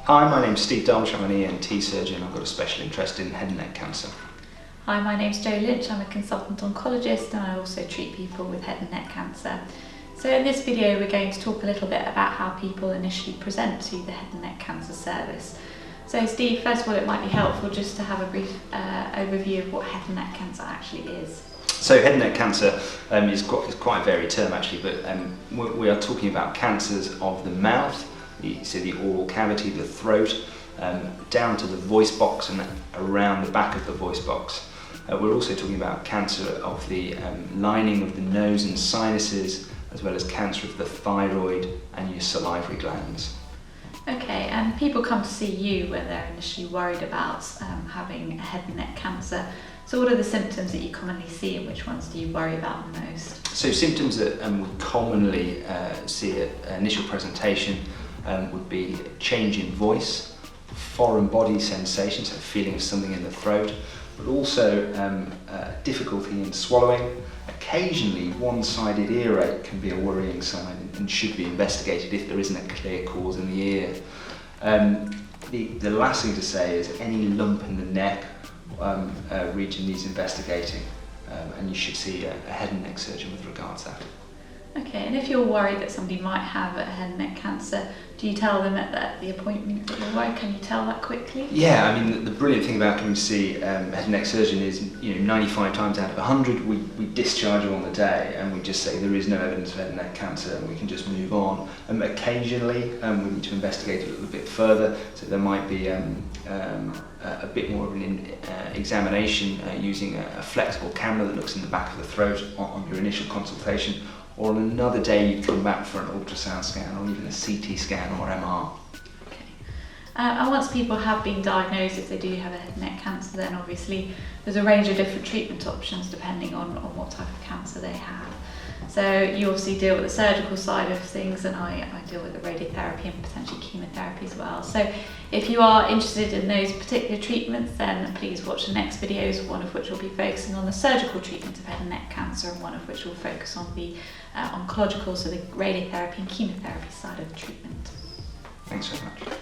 Hi, my name's Steve Derbyshire. I'm an ENT surgeon. I've got a special interest in head and neck cancer. Hi, my name's Jo Lynch. I'm a consultant oncologist and I also treat people with head and neck cancer. So in this video we're going to talk a little bit about how people initially present to the head and neck cancer service. So Steve, first of all, it might be helpful just to have a brief overview of what head and neck cancer actually is. So head and neck cancer is quite a varied term actually, but we are talking about cancers of the mouth, the oral cavity, the throat, down to the voice box and around the back of the voice box. We're also talking about cancer of the lining of the nose and sinuses, as well as cancer of the thyroid and your salivary glands. Okay, and people come to see you when they're initially worried about having a head and neck cancer. So what are the symptoms that you commonly see and which ones do you worry about the most? So symptoms that we commonly see at initial presentation would be change in voice, foreign body sensation, so feeling of something in the throat, but also difficulty in swallowing. Occasionally one-sided earache can be a worrying sign and should be investigated if there isn't a clear cause in the ear. The last thing to say is any lump in the neck region needs investigating, and you should see a head and neck surgeon with regards to that. Okay, and if you're worried that somebody might have a head and neck cancer, do you tell them at the appointment that you're worried? Can you tell that quickly? Yeah, I mean the brilliant thing about coming to see a head and neck surgeon is 95 times out of 100 we discharge you on the day and we just say there is no evidence of head and neck cancer and we can just move on. Occasionally we need to investigate a little bit further, so there might be a bit more of an examination using a flexible camera that looks in the back of the throat on your initial consultation, or on another day you come back for an ultrasound scan or even a CT scan or MR. Okay. And once people have been diagnosed, if they do have a head and neck cancer, then obviously there's a range of different treatment options depending on what type of cancer they have. So you obviously deal with the surgical side of things, and I deal with the radiotherapy and potentially chemotherapy as well. So if you are interested in those particular treatments, then please watch the next videos, one of which will be focusing on the surgical treatment of head and neck cancer and one of which will focus on the oncological, so the radiotherapy and chemotherapy side of the treatment. Thanks very much.